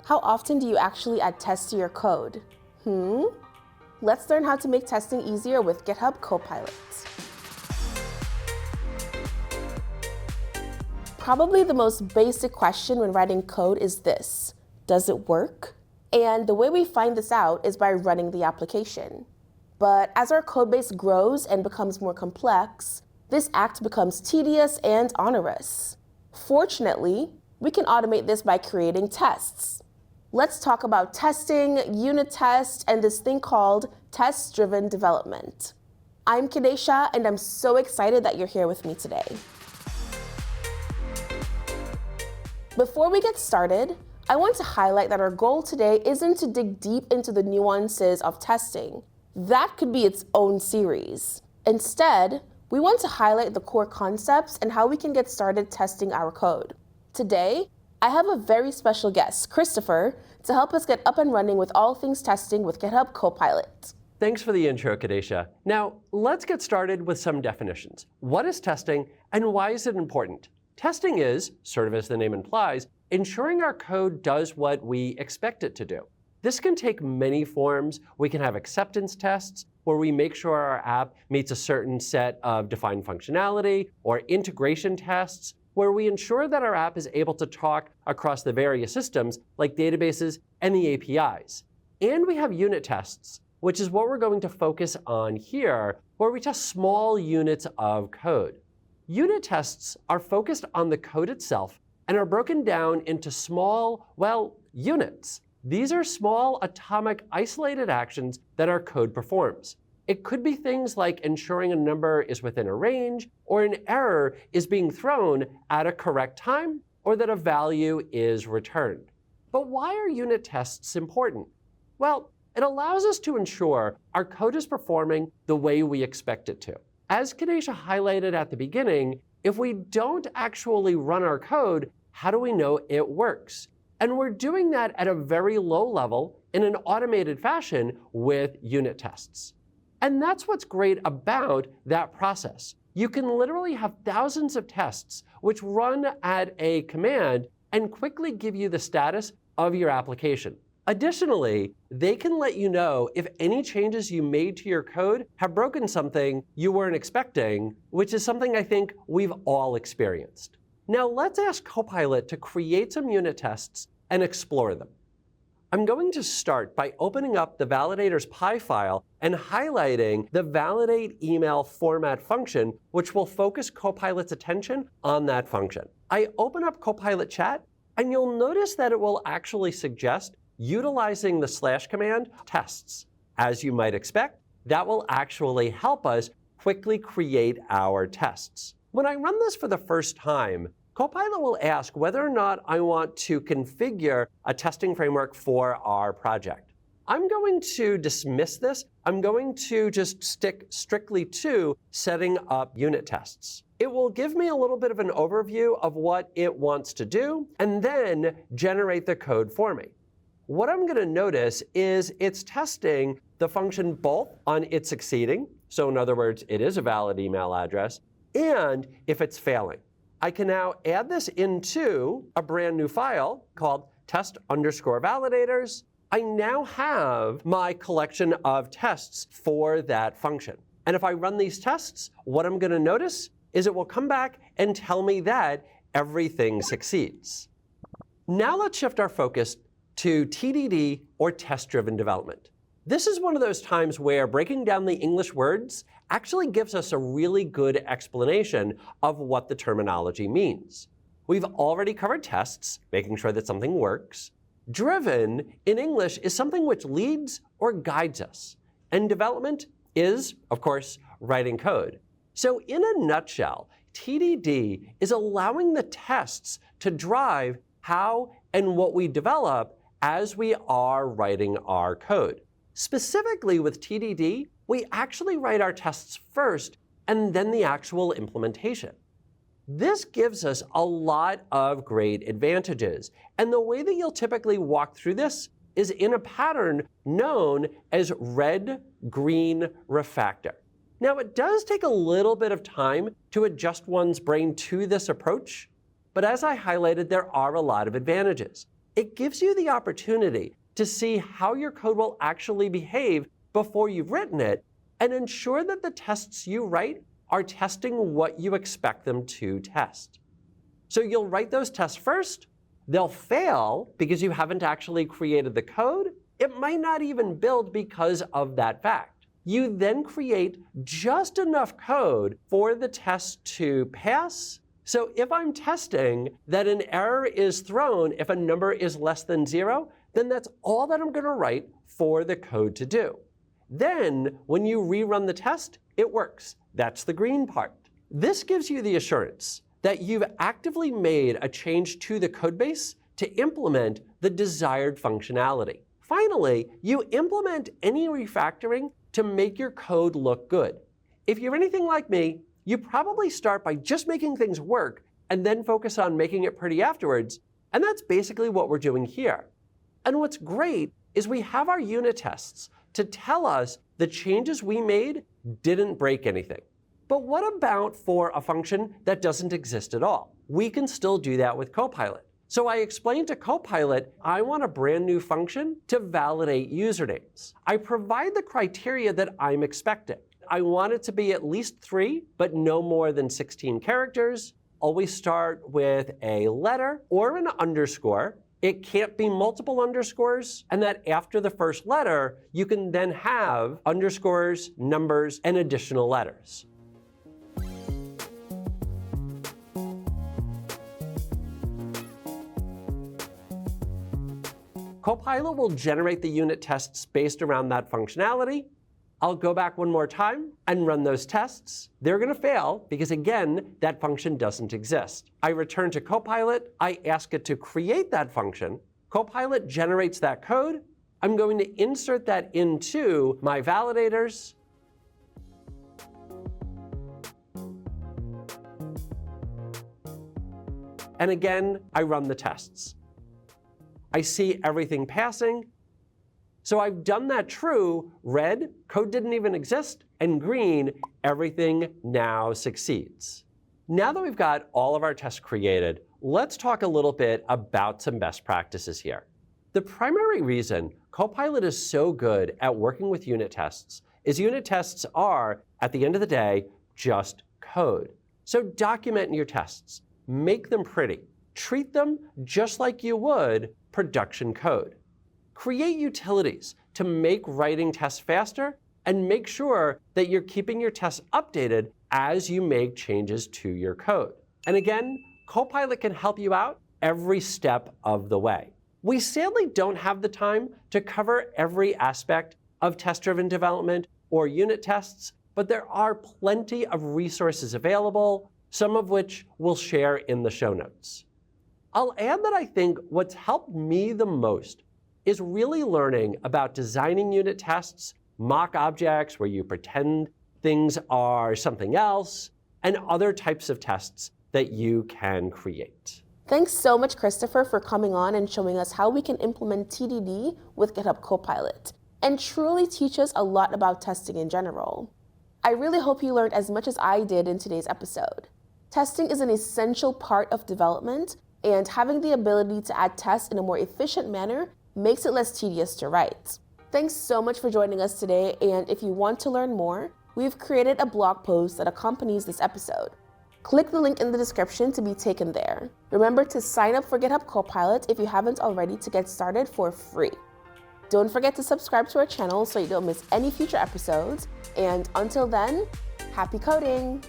How often do you actually add tests to your code? Let's learn how to make testing easier with GitHub Copilot. Probably the most basic question when writing code is this: does it work? And the way we find this out is by running the application. But as our codebase grows and becomes more complex, this act becomes tedious and onerous. Fortunately, we can automate this by creating tests. Let's talk about testing, unit tests, and this thing called test-driven development. I'm Kadesha, and I'm so excited that you're here with me today. Before we get started, I want to highlight that our goal today isn't to dig deep into the nuances of testing. That could be its own series. Instead, we want to highlight the core concepts and how we can get started testing our code. Today, I have a very special guest, Christopher, to help us get up and running with all things testing with GitHub Copilot. Thanks for the intro, Kadesha. Now, let's get started with some definitions. What is testing, and why is it important? Testing is, sort of as the name implies, ensuring our code does what we expect it to do. This can take many forms. We can have acceptance tests, where we make sure our app meets a certain set of defined functionality, or integration tests, where we ensure that our app is able to talk across the various systems, like databases and the APIs. And we have unit tests, which is what we're going to focus on here, where we test small units of code. Unit tests are focused on the code itself and are broken down into small, units. These are small, atomic, isolated actions that our code performs. It could be things like ensuring a number is within a range, or an error is being thrown at a correct time, or that a value is returned. But why are unit tests important? Well, it allows us to ensure our code is performing the way we expect it to. As Kadesha highlighted at the beginning, if we don't actually run our code, how do we know it works? And we're doing that at a very low level in an automated fashion with unit tests. And that's what's great about that process. You can literally have thousands of tests which run at a command and quickly give you the status of your application. Additionally, they can let you know if any changes you made to your code have broken something you weren't expecting, which is something I think we've all experienced. Now let's ask Copilot to create some unit tests and explore them. I'm going to start by opening up the validator's PI file and highlighting the validate email format function, which will focus Copilot's attention on that function. I open up Copilot chat, and you'll notice that it will actually suggest utilizing the / command tests. As you might expect, that will actually help us quickly create our tests. When I run this for the first time, Copilot will ask whether or not I want to configure a testing framework for our project. I'm going to dismiss this. I'm going to just stick strictly to setting up unit tests. It will give me a little bit of an overview of what it wants to do, and then generate the code for me. What I'm going to notice is it's testing the function both on it succeeding, so in other words, it is a valid email address, and if it's failing. I can now add this into a brand new file called test_validators. I now have my collection of tests for that function. And if I run these tests, what I'm going to notice is it will come back and tell me that everything succeeds. Now let's shift our focus to TDD, or test-driven development. This is one of those times where breaking down the English words actually gives us a really good explanation of what the terminology means. We've already covered tests, making sure that something works. Driven, in English, is something which leads or guides us. And development is, of course, writing code. So in a nutshell, TDD is allowing the tests to drive how and what we develop as we are writing our code. Specifically with TDD, we actually write our tests first and then the actual implementation. This gives us a lot of great advantages. And the way that you'll typically walk through this is in a pattern known as red-green refactor. Now, it does take a little bit of time to adjust one's brain to this approach, but as I highlighted, there are a lot of advantages. It gives you the opportunity to see how your code will actually behave before you've written it and ensure that the tests you write are testing what you expect them to test. So you'll write those tests first. They'll fail because you haven't actually created the code. It might not even build because of that fact. You then create just enough code for the test to pass. So if I'm testing that an error is thrown if a number is less than 0, then that's all that I'm going to write for the code to do. Then, when you rerun the test, it works. That's the green part. This gives you the assurance that you've actively made a change to the codebase to implement the desired functionality. Finally, you implement any refactoring to make your code look good. If you're anything like me, you probably start by just making things work and then focus on making it pretty afterwards, and that's basically what we're doing here. And what's great is we have our unit tests to tell us the changes we made didn't break anything. But what about for a function that doesn't exist at all? We can still do that with Copilot. So I explained to Copilot, I want a brand new function to validate usernames. I provide the criteria that I'm expecting. I want it to be at least 3, but no more than 16 characters. Always start with a letter or an underscore. It can't be multiple underscores, and that after the first letter, you can then have underscores, numbers, and additional letters. Copilot will generate the unit tests based around that functionality. I'll go back one more time and run those tests. They're going to fail because, again, that function doesn't exist. I return to Copilot. I ask it to create that function. Copilot generates that code. I'm going to insert that into my validators. And again, I run the tests. I see everything passing. So I've done that true, red, code didn't even exist, and green, everything now succeeds. Now that we've got all of our tests created, let's talk a little bit about some best practices here. The primary reason Copilot is so good at working with unit tests is unit tests are, at the end of the day, just code. So document your tests, make them pretty, treat them just like you would production code. Create utilities to make writing tests faster and make sure that you're keeping your tests updated as you make changes to your code. And again, Copilot can help you out every step of the way. We sadly don't have the time to cover every aspect of test-driven development or unit tests, but there are plenty of resources available, some of which we'll share in the show notes. I'll add that I think what's helped me the most is really learning about designing unit tests, mock objects where you pretend things are something else, and other types of tests that you can create. Thanks so much, Christopher, for coming on and showing us how we can implement TDD with GitHub Copilot and truly teach us a lot about testing in general. I really hope you learned as much as I did in today's episode. Testing is an essential part of development, and having the ability to add tests in a more efficient manner makes it less tedious to write. Thanks so much for joining us today, and if you want to learn more, we've created a blog post that accompanies this episode. Click the link in the description to be taken there. Remember to sign up for GitHub Copilot if you haven't already to get started for free. Don't forget to subscribe to our channel so you don't miss any future episodes, and until then, happy coding!